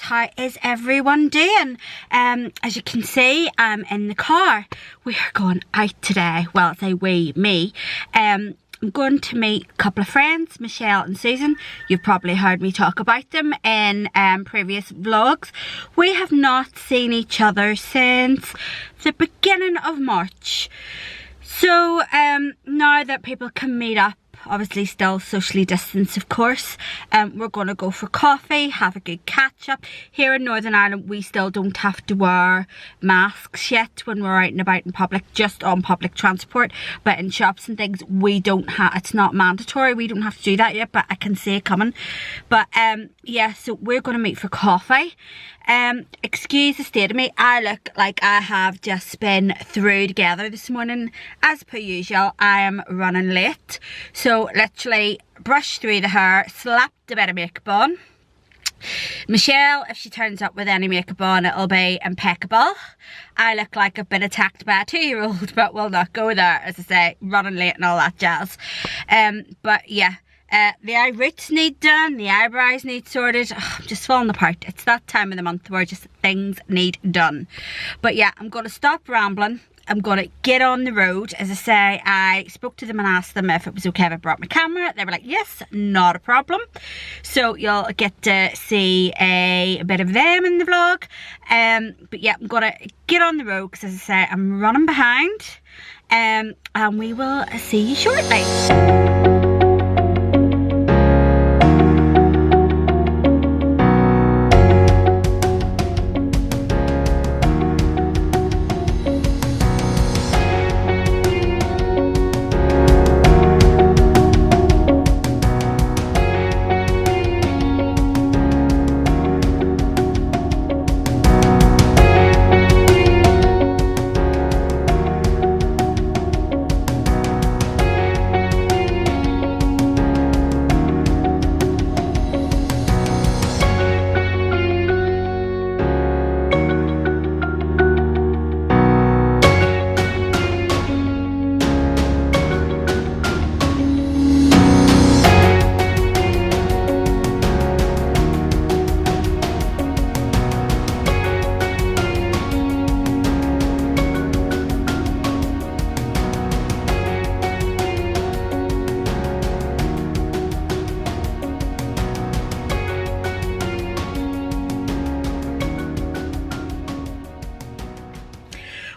how is everyone doing? As you can see, I'm in the car. We are going out today. Well, I say we, me. I'm going to meet a couple of friends, Michelle and Susan. You've probably heard me talk about them in previous vlogs. We have not seen each other since the beginning of March. So now that people can meet up, obviously still socially distanced of course, we're going to go for coffee, have a good catch up. Here in Northern Ireland we still don't have to wear masks yet when we're out and about in public, just on public transport, but in shops and things we don't have, it's not mandatory, we don't have to do that yet, but I can see it coming. But yeah, so we're going to meet for coffee. Excuse the state of me, I look like I have just been through together this morning. As per usual, I am running late, so literally brushed through the hair, slapped a bit of makeup on. Michelle, if she turns up with any makeup on, it'll be impeccable. I look like I've been attacked by a 2-year-old, but we'll not go there, as I say, running late and all that jazz. But yeah, the eye roots need done, the eyebrows need sorted. I'm just falling apart. It's that time of the month where just things need done. But yeah, I'm going to stop rambling. I'm going to get on the road. As I say, I spoke to them and asked them if it was okay if I brought my camera. They were like, yes, not a problem. So you'll get to see a bit of them in the vlog. But yeah, I'm going to get on the road because, as I say, I'm running behind. And we will see you shortly.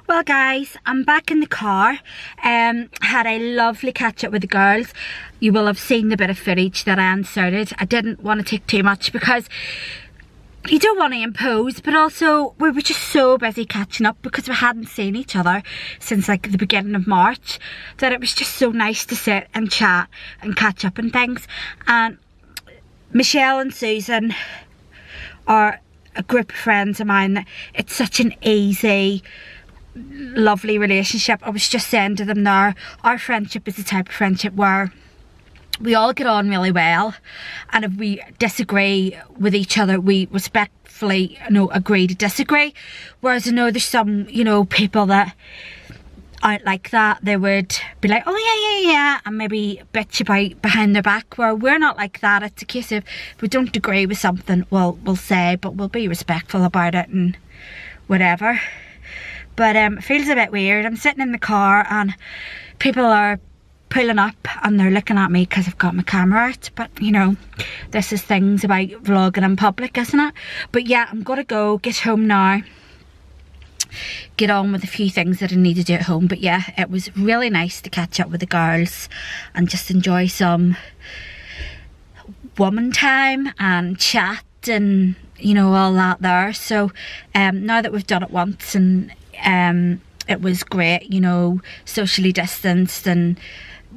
Well guys, I'm back in the car. Had a lovely catch up with the girls. You will have seen the bit of footage that I inserted. I didn't want to take too much because you don't want to impose, but also we were just so busy catching up because we hadn't seen each other since like the beginning of March, that it was just so nice to sit and chat and catch up and things. And Michelle and Susan are a group of friends of mine. It's such an easy, lovely relationship. I was just saying to them now, our friendship is the type of friendship where we all get on really well, and if we disagree with each other, we respectfully, agree to disagree. Whereas I know there's some, people that aren't like that. They would be like, oh yeah, and maybe bitch about behind their back, where we're not like that. It's a case of, if we don't agree with something, we'll say, but we'll be respectful about it and whatever. But it feels a bit weird. I'm sitting in the car and people are pulling up and they're looking at me because I've got my camera out. But this is things about vlogging in public, isn't it? But yeah, I'm gonna go get home now, get on with a few things that I need to do at home. But yeah, it was really nice to catch up with the girls and just enjoy some woman time and chat and all that there. So now that we've done it once, and it was great, socially distanced, and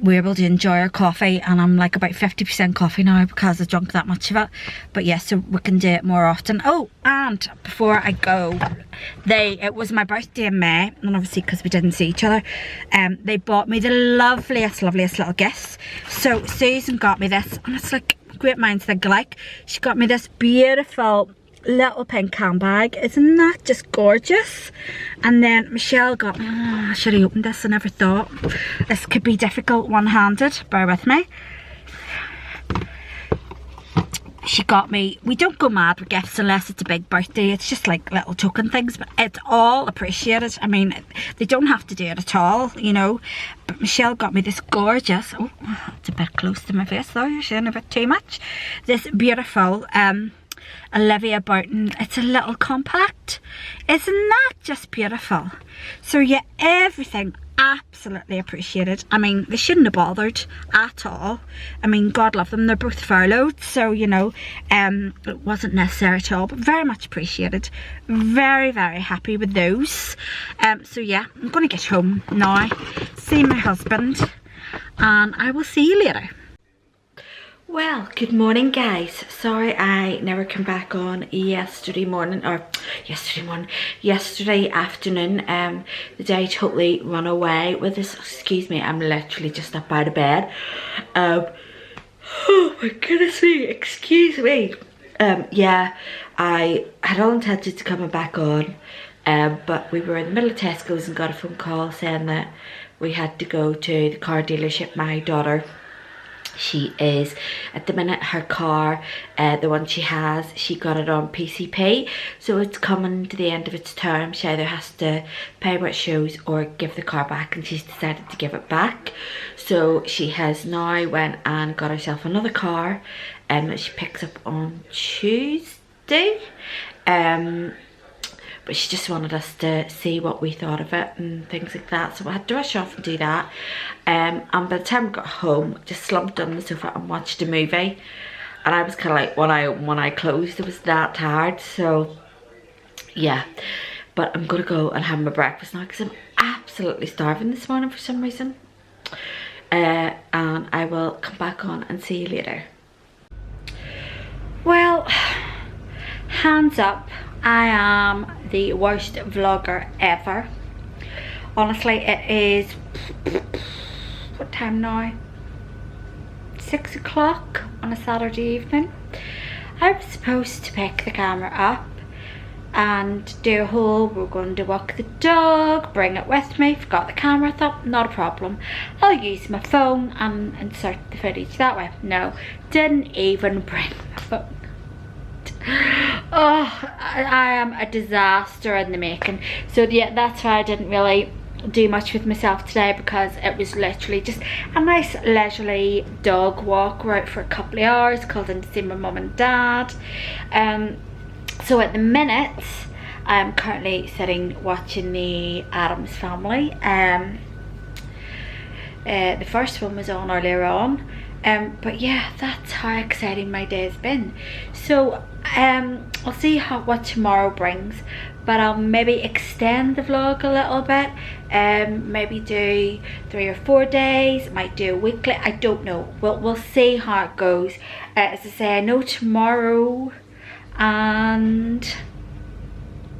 we were able to enjoy our coffee, and I'm like about 50% coffee now because I drunk that much of it. But yeah, so we can do it more often. Oh, and before I go, it was my birthday in May, and obviously because we didn't see each other, they bought me the loveliest little gifts. So Susan got me this, and it's like great minds think alike. She got me this beautiful little pink handbag. Isn't that just gorgeous? And then Michelle got me, I should have opened this, I never thought. This could be difficult one-handed, bear with me. she got me, we don't go mad with gifts unless it's a big birthday. It's just like little token things, but it's all appreciated. I mean, they don't have to do it at all, you know. But Michelle got me this gorgeous, oh, it's a bit close to my face though, you're seeing a bit too much. This beautiful Olivia Bowden, it's a little compact. Isn't that just beautiful? So yeah, everything absolutely appreciated. I mean, they shouldn't have bothered at all. I mean, God love them, they're both furloughed, so you know, it wasn't necessary at all, but very much appreciated. Very, very happy with those. So yeah, I'm gonna get home now, see my husband, and I will see you later. Well, good morning guys. Sorry I never came back on yesterday afternoon. The day totally run away with this. Excuse me, I'm literally just up out of bed. Oh my goodness me, excuse me. Yeah, I had all intended to coming back on, but we were in the middle of Tesco's and got a phone call saying that we had to go to the car dealership. My daughter, she is at the minute, her car, the one she has, she got it on PCP, so it's coming to the end of its term. She either has to pay what it shows or give the car back, and she's decided to give it back. So she has now went and got herself another car that she picks up on Tuesday. But she just wanted us to see what we thought of it and things like that, so I had to rush off and do that. And by the time I got home, just slumped on the sofa and watched a movie, and I was kind of like, when I closed, I was that tired. So yeah, but I'm gonna go and have my breakfast now because I'm absolutely starving this morning for some reason. And I will come back on and see you later. Well, hands up, I am the worst vlogger ever. Honestly, it is, what time now? 6 o'clock on a Saturday evening. I was supposed to pick the camera up and do a whole, we're going to walk the dog, bring it with me, forgot the camera, thought not a problem, I'll use my phone and insert the footage that way. No, didn't even bring my phone. Oh, I am a disaster in the making. So yeah, that's why I didn't really do much with myself today, because it was literally just a nice leisurely dog walk. We're out for a couple of hours, called in to see my mum and dad. So at the minute I'm currently sitting watching the Addams Family. The first one was on earlier on. But yeah, that's how exciting my day's been. So I'll see what tomorrow brings, but I'll maybe extend the vlog a little bit, maybe do 3 or 4 days, might do a weekly, I don't know. We'll see how it goes. As I say, I know tomorrow and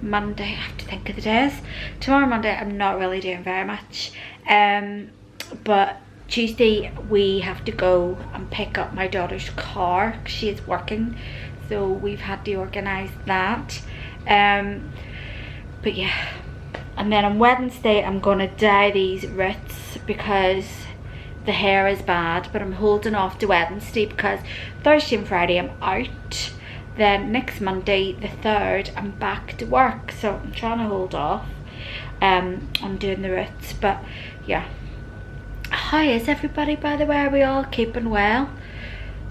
Monday, I have to think of the days. Tomorrow, Monday, I'm not really doing very much, but Tuesday we have to go and pick up my daughter's car. She is working, so we've had to organise that. But yeah, and then on Wednesday I'm gonna dye these roots because the hair is bad, but I'm holding off to Wednesday because Thursday and Friday I'm out. Then next Monday, the 3rd, I'm back to work, so I'm trying to hold off on doing the roots. But yeah, how is everybody, by the way? Are we all keeping well?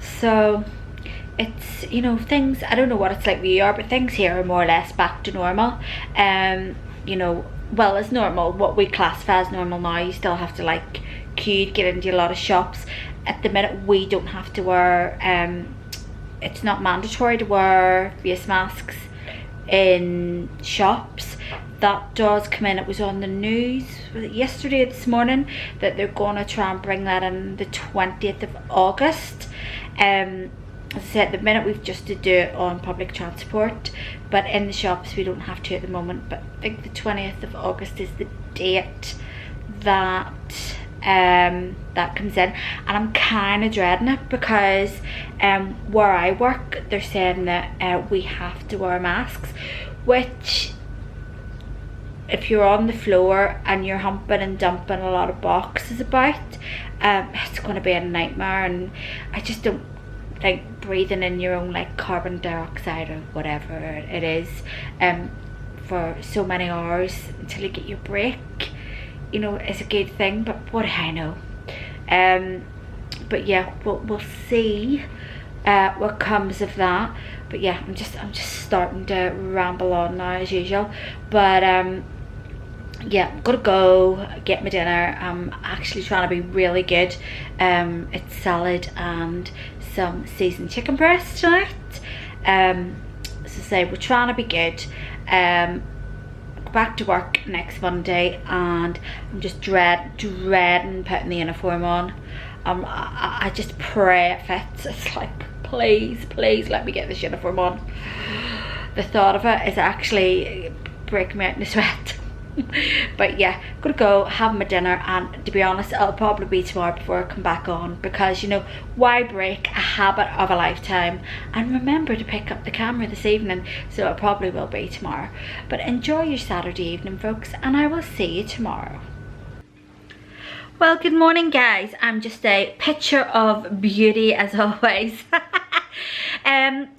So it's, you know, things, I don't know what it's like where you are, but things here are more or less back to normal. You know, well, it's normal, what we classify as normal now. You still have to like queue to get into a lot of shops. At the minute we don't have to wear, it's not mandatory to wear face masks in shops. That does come in. It was on the news, was it yesterday or this morning, that they're going to try and bring that in the 20th of August. As I said, at the minute we've just to do it on public transport, but in the shops we don't have to at the moment. But I think the 20th of August is the date that that comes in, and I'm kind of dreading it because where I work, they're saying that we have to wear masks, which, if you're on the floor and you're humping and dumping a lot of boxes about, it's going to be a nightmare, and I just don't like breathing in your own like carbon dioxide or whatever it is for so many hours until you get your break, you know, is a good thing. But what do I know? But yeah, we'll see what comes of that. But yeah, I'm just starting to ramble on now as usual. But yeah, I'm gonna go get my dinner. I'm actually trying to be really good. It's salad and some seasoned chicken breast tonight. So say we're trying to be good. Back to work next Monday, and I'm just dreading putting the uniform on. I just pray it fits. It's like, please let me get this uniform on. The thought of it is actually breaking me out in a sweat. But yeah, gonna go have my dinner, and to be honest, it'll probably be tomorrow before I come back on, because you know, why break a habit of a lifetime? And remember to pick up the camera this evening, so it probably will be tomorrow. But enjoy your Saturday evening, folks, and I will see you tomorrow. Well, good morning guys. I'm just a picture of beauty as always.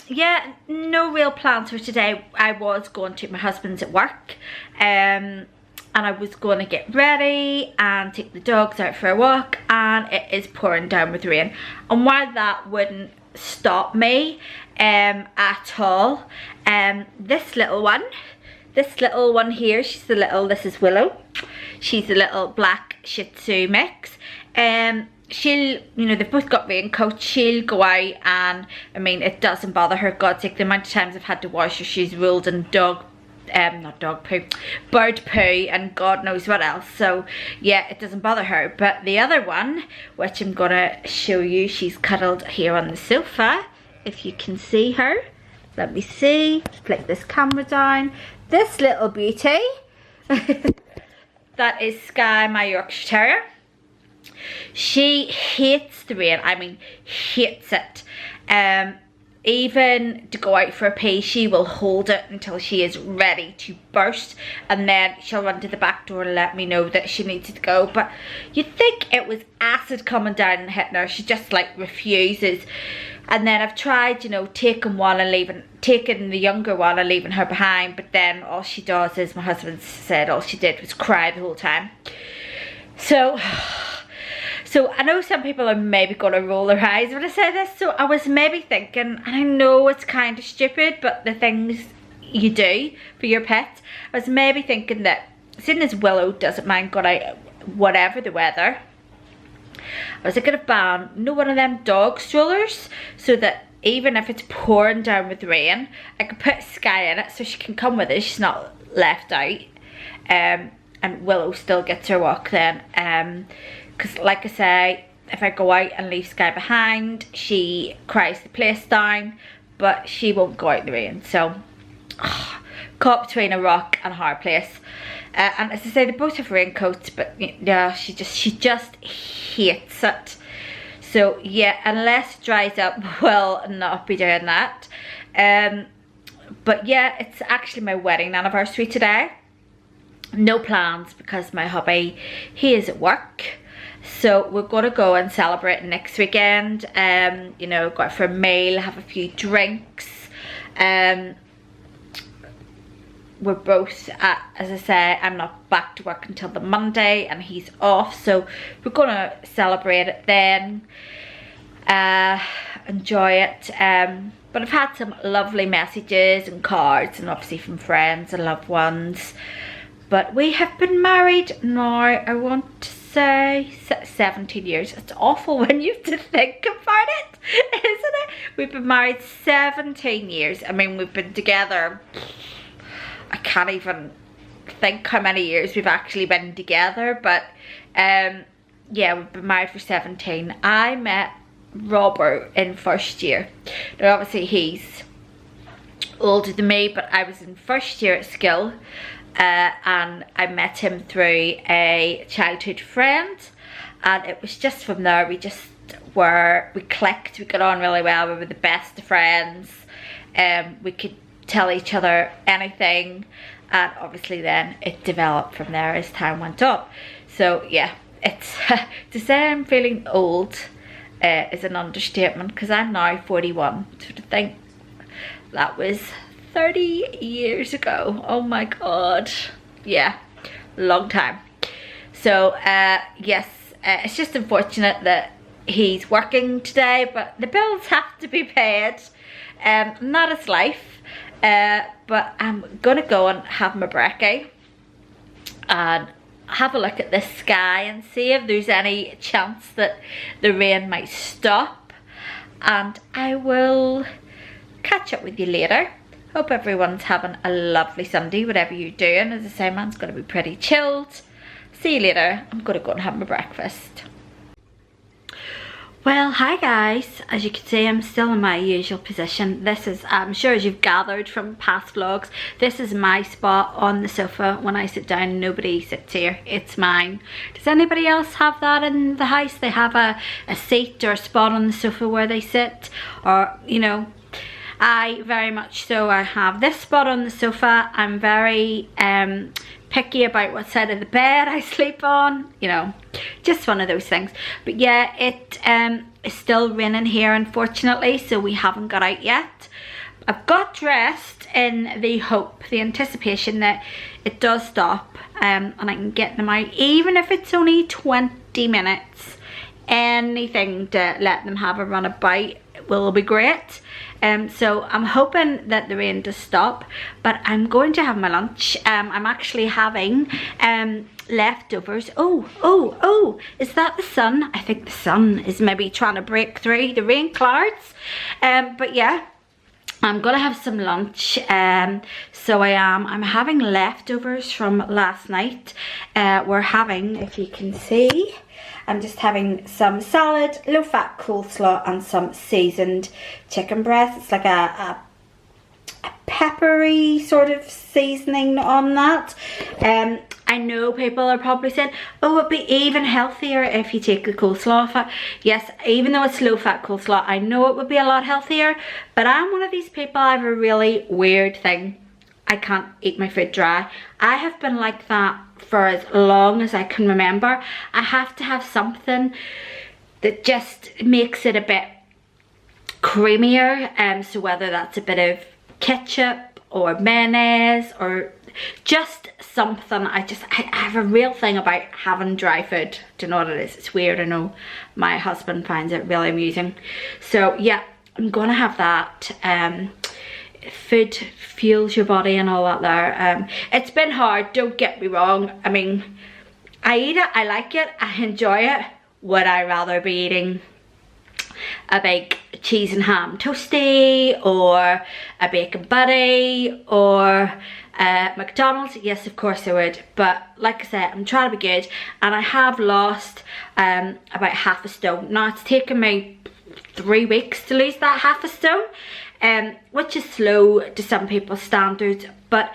Yeah, no real plans for today. I was going to my husband's at work, and I was going to get ready and take the dogs out for a walk, and it is pouring down with rain. And while that wouldn't stop me at all, this little one here, she's the little, this is Willow. She's a little black Shih Tzu mix. She'll, you know, they've both got raincoats. She'll go out, and I mean, it doesn't bother her. God's sake, the amount of times I've had to wash her, she's rolled in not dog poo, bird poo, and God knows what else. So yeah, it doesn't bother her. But the other one, which I'm gonna show you, she's cuddled here on the sofa. If you can see her, let me see. Flick this camera down. This little beauty, that is Sky, my Yorkshire Terrier. She hates the rain. I mean, hates it. Even to go out for a pee, she will hold it until she is ready to burst, and then she'll run to the back door and let me know that she needs to go. But you'd think it was acid coming down and hitting her. She just like refuses. And then I've tried, you know, taking the younger one and leaving her behind, but then all she does is, my husband said all she did was cry the whole time. So I know some people are maybe going to roll their eyes when I say this. So I was maybe thinking, and I know it's kind of stupid, but the things you do for your pet, I was maybe thinking that, seeing as Willow doesn't mind going out whatever the weather, I was thinking of buying, you know, one of them dog strollers, so that even if it's pouring down with rain, I could put Sky in it so she can come with us. She's not left out. And Willow still gets her walk then. Because like I say, if I go out and leave Sky behind, she cries the place down, but she won't go out in the rain. So caught between a rock and a hard place. And as I say, they both have raincoats, but yeah, she just hates it. So yeah, unless it dries up, we'll not be doing that. But yeah, it's actually my wedding anniversary today. No plans, because my hubby, he is at work. So we're gonna go and celebrate next weekend. You know, go out for a meal, have a few drinks. We're both as I say, I'm not back to work until the Monday, and he's off, so we're gonna celebrate it then. Enjoy it. But I've had some lovely messages and cards, and obviously from friends and loved ones. But we have been married now, I want to say 17 years. It's awful when you have to think about it, isn't it? We've been married 17 years. I mean, we've been together, I can't even think how many years we've actually been together, but yeah, we've been married for 17. I met Robert in first year. Now obviously he's older than me, but I was in first year at school, and I met him through a childhood friend, and it was just from there we clicked, we got on really well, we were the best of friends. We could tell each other anything, and obviously then it developed from there as time went on. So yeah, it's to say I'm feeling old is an understatement, because I'm now 41. So to think that was 30 years ago. Oh my god. Yeah, long time. So yes, it's just unfortunate that he's working today, but the bills have to be paid. And that is life. But I'm gonna go and have my brekkie and have a look at this sky and see if there's any chance that the rain might stop, and I will catch up with you later. Hope everyone's having a lovely Sunday, whatever you're doing. As I say, mine's gonna be pretty chilled. See you later. I'm gonna go and have my breakfast. Well, hi guys. As you can see, I'm still in my usual position. This is, I'm sure as you've gathered from past vlogs, this is my spot on the sofa. When I sit down, nobody sits here. It's mine. Does anybody else have that in the house? They have a seat or a spot on the sofa where they sit, or, you know, I very much so. I have this spot on the sofa. I'm very picky about what side of the bed I sleep on, you know, just one of those things. But yeah, it is still raining here, unfortunately, so we haven't got out yet. I've got dressed in the hope, the anticipation that it does stop, and I can get them out, even if it's only 20 minutes. Anything to let them have a run about will be great. So I'm hoping that the rain does stop, but I'm going to have my lunch. I'm actually having leftovers. Oh, is that the sun? I think the sun is maybe trying to break through the rain clouds. But yeah, I'm gonna have some lunch. So I'm having leftovers from last night. We're having, if you can see, I'm just having some salad, low-fat coleslaw, and some seasoned chicken breast. It's like a peppery sort of seasoning on that. I know people are probably saying, oh, it'd be even healthier if you take the coleslaw off it. Yes, even though it's low-fat coleslaw, I know it would be a lot healthier, but I'm one of these people, I have a really weird thing. I can't eat my food dry. I have been like that for as long as I can remember. I have to have something that just makes it a bit creamier. So whether that's a bit of ketchup or mayonnaise or just something, I have a real thing about having dry food. Do you know what it is? It's weird, I know. My husband finds it really amusing. So yeah, I'm gonna have that. Food fuels your body and all that there. It's been hard, don't get me wrong. I mean, I eat it, I like it, I enjoy it. Would I rather be eating a big cheese and ham toasty, or a bacon buddy, or McDonald's? Yes, of course I would. But like I said, I'm trying to be good, and I have lost about half a stone. Now it's taken me 3 weeks to lose that half a stone. Which is slow to some people's standards, but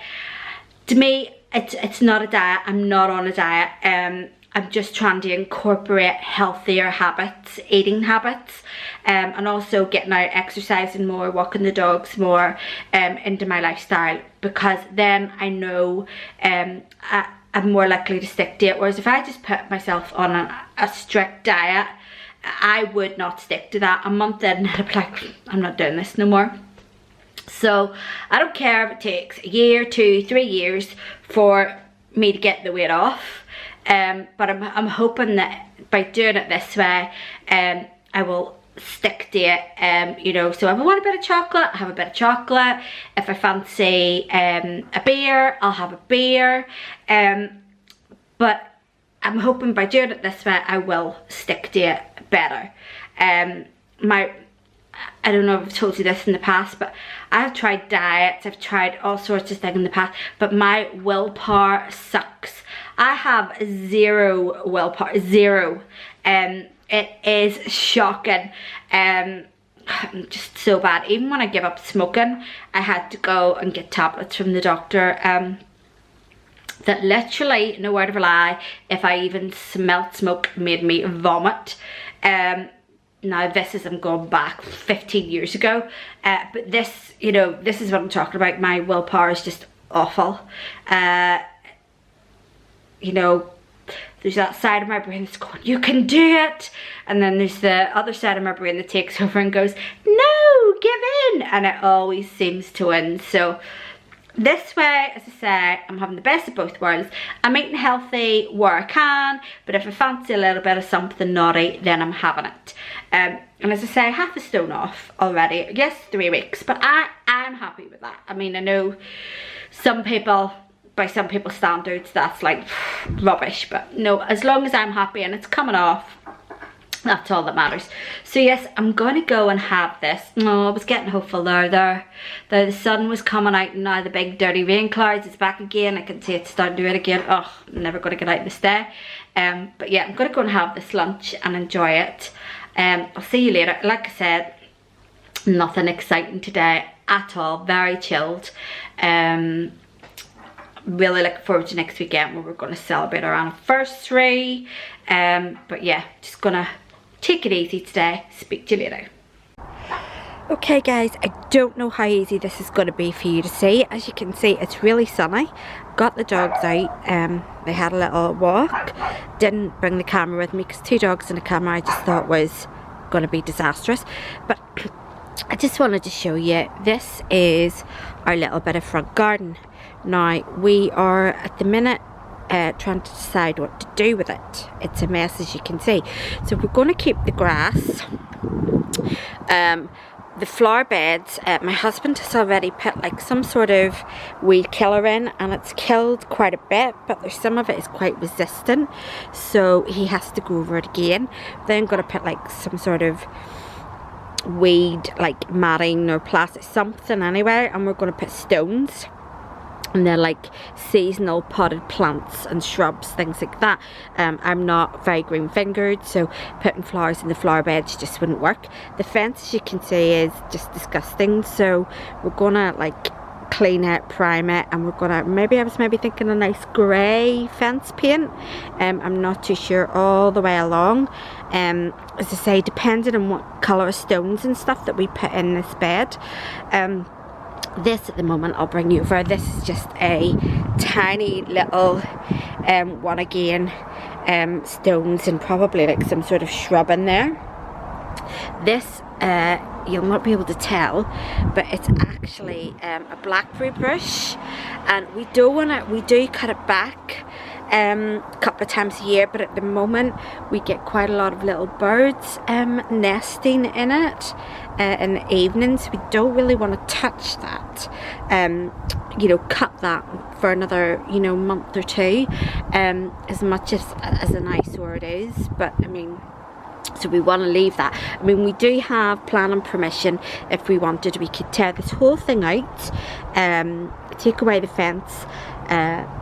to me it's not a diet. I'm not on a diet. I'm just trying to incorporate healthier habits, eating habits, and also getting out, exercising more, walking the dogs more into my lifestyle, because then I know I'm more likely to stick to it. Whereas if I just put myself on a strict diet, I would not stick to that. A month in, I'd be like, I'm not doing this no more. So I don't care if it takes a year, 2, 3 years for me to get the weight off. But I'm hoping that by doing it this way, I will stick to it. You know, so if I want a bit of chocolate, I have a bit of chocolate. If I fancy a beer, I'll have a beer. But I'm hoping by doing it this way, I will stick to it better. I don't know if I've told you this in the past, but I've tried diets, I've tried all sorts of things in the past, but my willpower sucks. I have zero willpower, zero. It is shocking. I'm just so bad. Even when I give up smoking, I had to go and get tablets from the doctor. That literally, no word of a lie, if I even smelt smoke, made me vomit. Now this is, I'm going back 15 years ago, but this, you know, this is what I'm talking about. My willpower is just awful. You know, there's that side of my brain that's going, you can do it. And then there's the other side of my brain that takes over and goes, no, give in. And it always seems to win. So this way, as I say, I'm having the best of both worlds. I'm eating healthy where I can, but if I fancy a little bit of something naughty, then I'm having it. And as I say, half a stone off already. Yes, 3 weeks, but I'm happy with that. I mean, I know some people, by some people's standards, that's like rubbish, but no, as long as I'm happy and it's coming off, that's all that matters. So yes, I'm gonna go and have this. Oh, I was getting hopeful there. The sun was coming out and now the big dirty rain clouds, it's back again. I can see it's starting to do it again. Oh, I'm never gonna get out this day. But yeah, I'm gonna go and have this lunch and enjoy it. I'll see you later. Like I said, nothing exciting today at all, very chilled. Really looking forward to next weekend where we're going to celebrate our anniversary. But yeah, just gonna take it easy today. Speak to you later. Okay guys, I don't know how easy this is going to be for you to see. As you can see, it's really sunny. Got the dogs out, they had a little walk. Didn't bring the camera with me because 2 dogs and a camera I just thought was going to be disastrous. But I just wanted to show you, this is our little bit of front garden. Now we are at the minute trying to decide what to do with it. It's a mess, as you can see. So we're going to keep the grass, the flower beds. My husband has already put like some sort of weed killer in, and it's killed quite a bit, but there's some of it is quite resistant, so he has to go over it again. Then I'm going to put like some sort of weed, like matting or plastic, something anyway, and we're going to put stones. And they're like seasonal potted plants and shrubs, things like that. I'm not very green fingered, so putting flowers in the flower beds just wouldn't work. The fence, as you can see, is just disgusting, so we're gonna like clean it, prime it, and we're gonna, I was maybe thinking a nice grey fence paint. I'm not too sure all the way along. As I say, depending on what colour of stones and stuff that we put in this bed. This at the moment I'll bring you over. This is just a tiny little one again, stones and probably like some sort of shrub in there. This you'll not be able to tell, but it's actually a blackberry bush, and we do cut it back a couple of times a year, but at the moment we get quite a lot of little birds nesting in it in the evenings. We don't really want to touch that, you know, cut that for another, you know, month or 2, as much as an eyesore it is, but I mean, so we want to leave that. I mean, we do have planning permission. If we wanted, we could tear this whole thing out, take away the fence,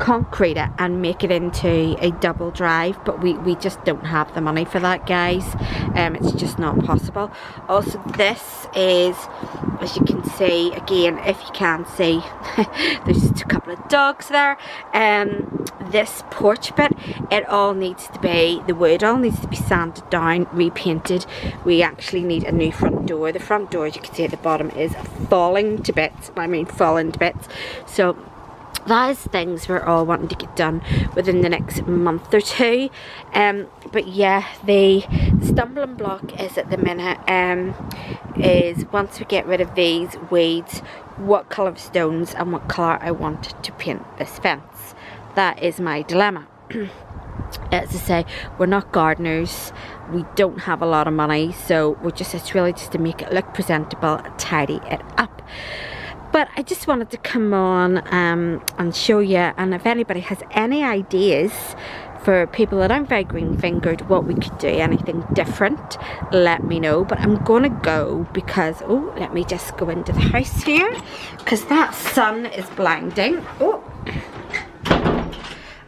concrete it and make it into a double drive, but we just don't have the money for that, guys. It's just not possible. Also, this is, as you can see, again, if you can see, there's just a couple of dogs there. This porch bit, it all needs to be, the wood all needs to be sanded down, repainted. We actually need a new front door. The front door, as you can see at the bottom, is falling to bits. I mean, falling to bits. So that is things we're all wanting to get done within the next month or 2. But yeah, the stumbling block is at the minute, is once we get rid of these weeds, what colour of stones and what colour I want to paint this fence. That is my dilemma. As I say, we're not gardeners, we don't have a lot of money, so it's really just to make it look presentable, tidy it up. But I just wanted to come on and show you, and if anybody has any ideas for people that aren't very green fingered, what we could do, anything different, let me know. But I'm gonna go because, oh, let me just go into the house here, because that sun is blinding. Oh,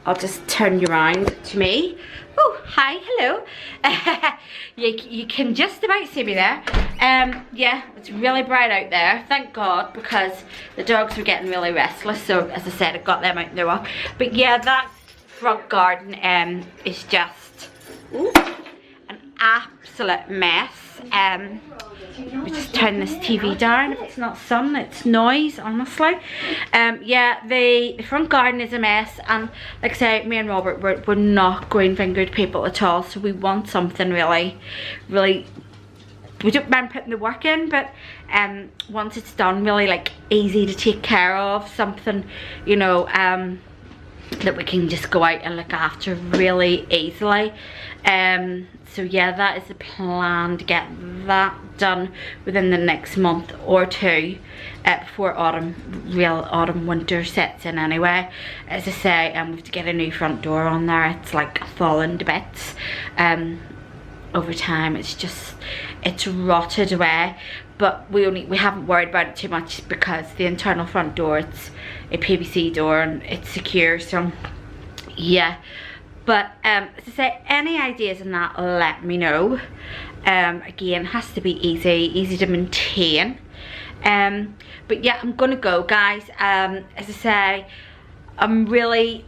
I'll just turn you around to me. Oh, hi, hello. You can just about see me there. Yeah, it's really bright out there, thank God, because the dogs were getting really restless. So as I said, I got them out in their walk. But yeah, that front garden is just an absolute mess. We just turn this TV down. If it's not sun, it's noise, honestly. Yeah, the front garden is a mess, and like I say, me and Robert, we're not green fingered people at all, so we want something really, we don't mind putting the work in, but once it's done, really like easy to take care of, something, you know, that we can just go out and look after really easily. So yeah, that is the plan, to get that done within the next month or two, before real autumn winter sets in anyway. As I say, we have to get a new front door on there. It's like fallen to bits. Over time it's rotted away, but we haven't worried about it too much because the internal front door, it's a PVC door and it's secure, so yeah. But as I say, any ideas on that, let me know. Again, has to be easy to maintain. But yeah, I'm gonna go, guys. As I say, I'm really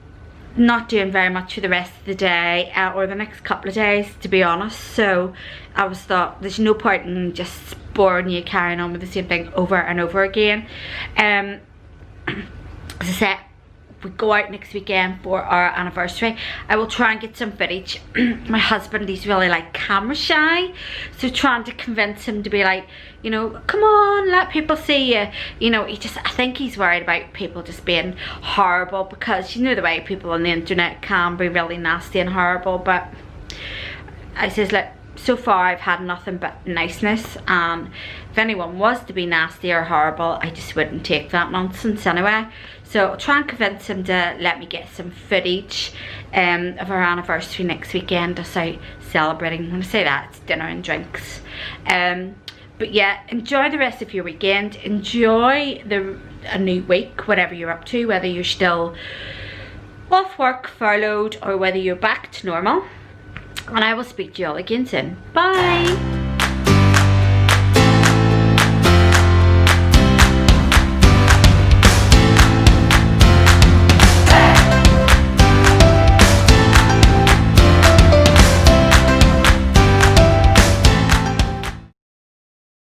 not doing very much for the rest of the day, or the next couple of days, to be honest. So I thought there's no point in just boring you carrying on with the same thing over and over again. As I said, we go out next weekend for our anniversary. I will try and get some footage. My husband, he's really like camera shy, so trying to convince him to be like, you know, come on, let people see you. You know, I think he's worried about people just being horrible, because you know the way people on the internet can be really nasty and horrible. But I says, look, so far I've had nothing but niceness, and if anyone was to be nasty or horrible, I just wouldn't take that nonsense anyway. So I'll try and convince him to let me get some footage of our anniversary next weekend, us out celebrating. When I say that, it's dinner and drinks. But yeah, enjoy the rest of your weekend. Enjoy a new week, whatever you're up to, whether you're still off work, furloughed, or whether you're back to normal. And I will speak to you all again soon. Bye!